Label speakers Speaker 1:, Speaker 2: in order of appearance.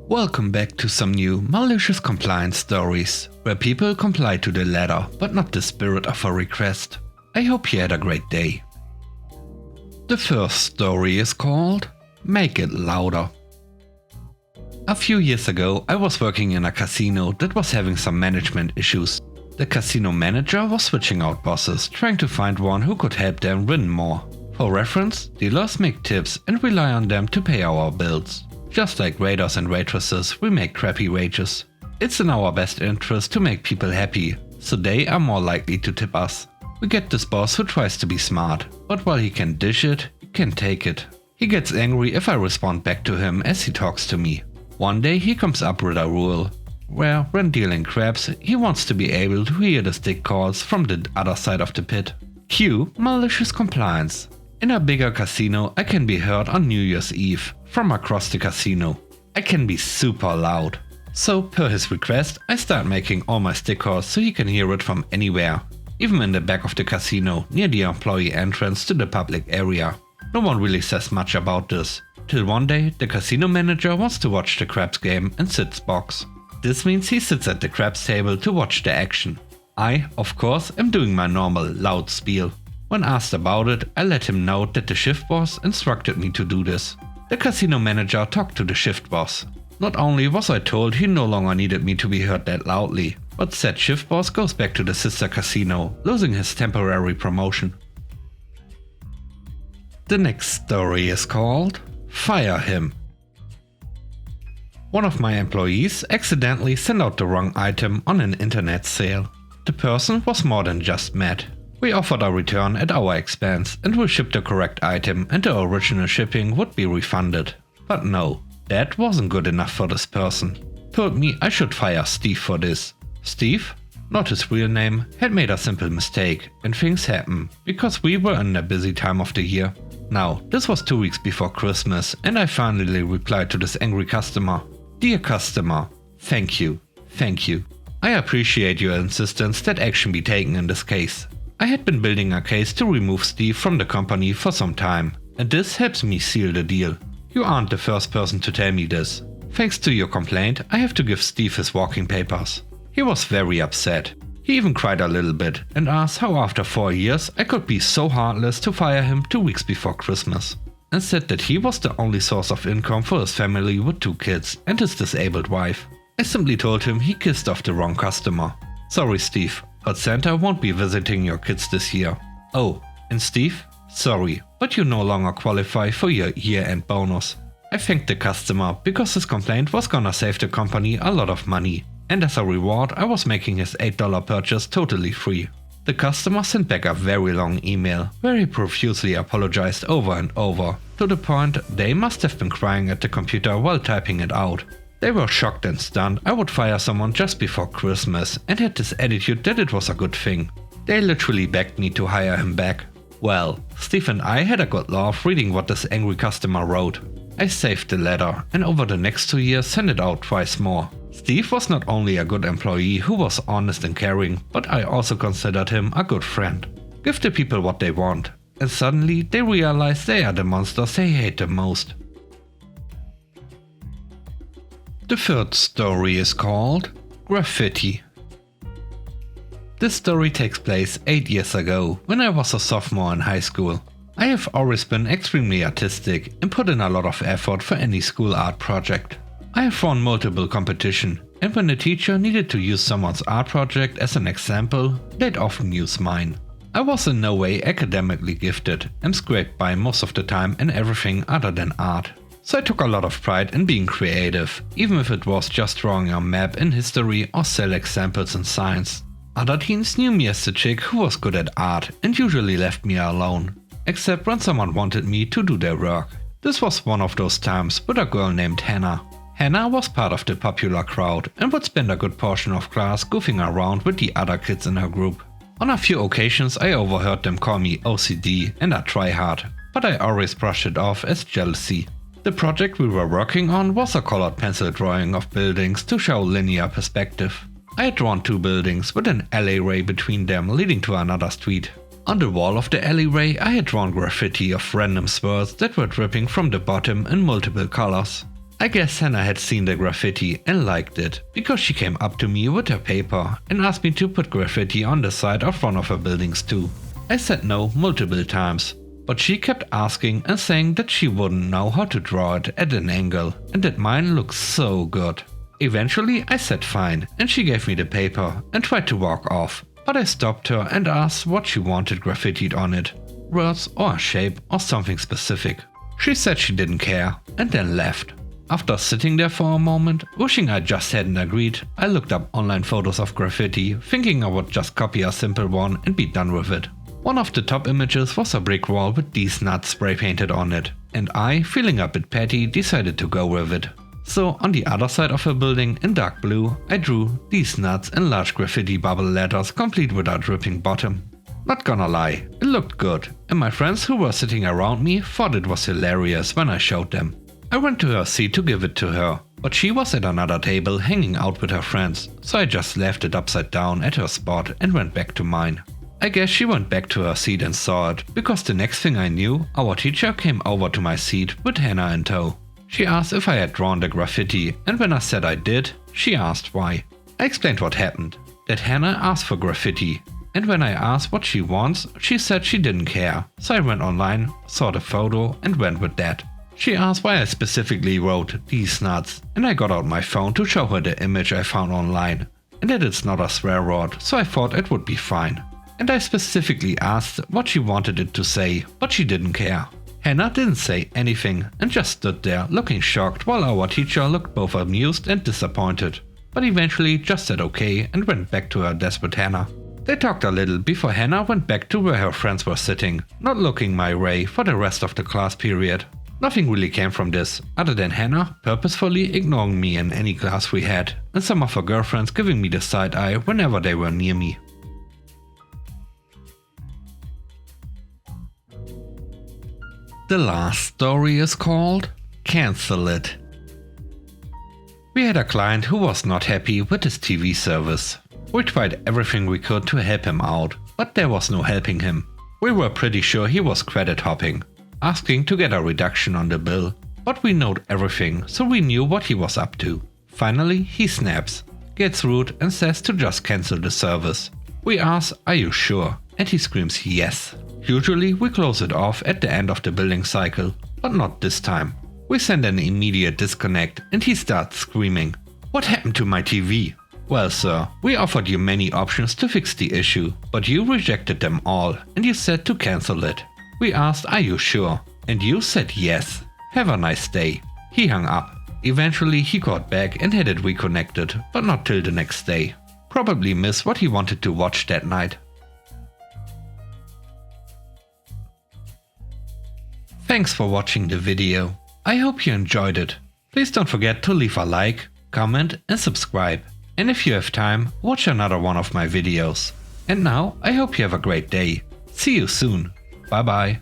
Speaker 1: Welcome back to some new malicious compliance stories, where people comply to the letter but not the spirit of a request. I hope you had a great day. The first story is called Make It Louder. A few years ago I was working in a casino that was having some management issues. The casino manager was switching out bosses, trying to find one who could help them win more. For reference, dealers make tips and rely on them to pay our bills. Just like waiters and waitresses, we make crappy wages. It's in our best interest to make people happy, so they are more likely to tip us. We get this boss who tries to be smart, but while he can dish it, he can take it. He gets angry if I respond back to him as he talks to me. One day he comes up with a rule, where when dealing craps, he wants to be able to hear the stick calls from the other side of the pit. Cue malicious compliance. In a bigger casino, I can be heard on New Year's Eve from across the casino. I can be super loud. So, per his request, I start making all my stick calls so he can hear it from anywhere, even in the back of the casino, near the employee entrance to the public area. No one really says much about this, till one day the casino manager wants to watch the craps game and sits box. This means he sits at the craps table to watch the action. I, of course, am doing my normal loud spiel. When asked about it, I let him know that the shift boss instructed me to do this. The casino manager talked to the shift boss. Not only was I told he no longer needed me to be heard that loudly, but said shift boss goes back to the sister casino, losing his temporary promotion. The next story is called Fire Him. One of my employees accidentally sent out the wrong item on an internet sale. The person was more than just mad. We offered a return at our expense and we shipped the correct item and the original shipping would be refunded. But no, that wasn't good enough for this person. Told me I should fire Steve for this. Steve, not his real name, had made a simple mistake and things happen because we were in a busy time of the year. Now, this was 2 weeks before Christmas and I finally replied to this angry customer. Dear customer, thank you. I appreciate your insistence that action be taken in this case. I had been building a case to remove Steve from the company for some time, and this helps me seal the deal. You aren't the first person to tell me this. Thanks to your complaint, I have to give Steve his walking papers. He was very upset. He even cried a little bit and asked how after 4 years I could be so heartless to fire him 2 weeks before Christmas, and said that he was the only source of income for his family with 2 kids and his disabled wife. I simply told him he kissed off the wrong customer. Sorry Steve, but Santa won't be visiting your kids this year. Oh, and Steve? Sorry, but you no longer qualify for your year-end bonus. I thanked the customer because his complaint was gonna save the company a lot of money, and as a reward I was making his $8 purchase totally free. The customer sent back a very long email where he profusely apologized over and over, to the point they must have been crying at the computer while typing it out. They were shocked and stunned I would fire someone just before Christmas and had this attitude that it was a good thing. They literally begged me to hire him back. Well, Steve and I had a good laugh reading what this angry customer wrote. I saved the letter and over the next 2 years sent it out twice more. Steve was not only a good employee who was honest and caring, but I also considered him a good friend. Give the people what they want, and suddenly they realize they are the monsters they hate the most. The third story is called Graffiti. This story takes place 8 years ago, when I was a sophomore in high school. I have always been extremely artistic and put in a lot of effort for any school art project. I have won multiple competitions, and when the teacher needed to use someone's art project as an example, they'd often use mine. I was in no way academically gifted and scraped by most of the time in everything other than art. So I took a lot of pride in being creative, even if it was just drawing a map in history or cell examples in science. Other teens knew me as the chick who was good at art and usually left me alone, except when someone wanted me to do their work. This was one of those times with a girl named Hannah. Hannah was part of the popular crowd and would spend a good portion of class goofing around with the other kids in her group. On a few occasions I overheard them call me OCD and a tryhard, but I always brushed it off as jealousy. The project we were working on was a colored pencil drawing of buildings to show linear perspective. I had drawn 2 buildings with an alleyway between them leading to another street. On the wall of the alleyway I had drawn graffiti of random swords that were dripping from the bottom in multiple colors. I guess Hannah had seen the graffiti and liked it, because she came up to me with her paper and asked me to put graffiti on the side of one of her buildings too. I said no multiple times, but she kept asking and saying that she wouldn't know how to draw it at an angle and that mine looks so good. Eventually I said fine and she gave me the paper and tried to walk off, but I stopped her and asked what she wanted graffitied on it, words or a shape or something specific. She said she didn't care and then left. After sitting there for a moment, wishing I just hadn't agreed, I looked up online photos of graffiti, thinking I would just copy a simple one and be done with it. One of the top images was a brick wall with these nuts spray painted on it, and I, feeling a bit petty, decided to go with it. So on the other side of the building in dark blue, I drew these nuts in large graffiti bubble letters complete with a dripping bottom. Not gonna lie, it looked good, and my friends who were sitting around me thought it was hilarious when I showed them. I went to her seat to give it to her, but she was at another table hanging out with her friends, so I just left it upside down at her spot and went back to mine. I guess she went back to her seat and saw it, because the next thing I knew, our teacher came over to my seat with Hannah in tow. She asked if I had drawn the graffiti, and when I said I did, she asked why. I explained what happened, that Hannah asked for graffiti, and when I asked what she wants, she said she didn't care, so I went online, saw the photo and went with that. She asked why I specifically wrote these nuts, and I got out my phone to show her the image I found online, and that it's not a swear word, so I thought it would be fine. And I specifically asked what she wanted it to say, but she didn't care. Hannah didn't say anything and just stood there looking shocked while our teacher looked both amused and disappointed, but eventually just said okay and went back to her desk with Hannah. They talked a little before Hannah went back to where her friends were sitting, not looking my way for the rest of the class period. Nothing really came from this, other than Hannah purposefully ignoring me in any class we had, and some of her girlfriends giving me the side eye whenever they were near me. The last story is called Cancel It. We had a client who was not happy with his TV service. We tried everything we could to help him out, but there was no helping him. We were pretty sure he was credit hopping, asking to get a reduction on the bill, but we knowed everything, so we knew what he was up to. Finally, he snaps, gets rude and says to just cancel the service. We ask, "Are you sure?" And he screams yes. Usually we close it off at the end of the billing cycle, but not this time. We send an immediate disconnect and he starts screaming, "What happened to my TV?" Well sir, we offered you many options to fix the issue, but you rejected them all and you said to cancel it. We asked, "Are you sure?" And you said yes. Have a nice day. He hung up. Eventually he got back and had it reconnected, but not till the next day. Probably missed what he wanted to watch that night. Thanks for watching the video. I hope you enjoyed it. Please don't forget to leave a like, comment and subscribe. And if you have time, watch another one of my videos. And now I hope you have a great day. See you soon. Bye bye.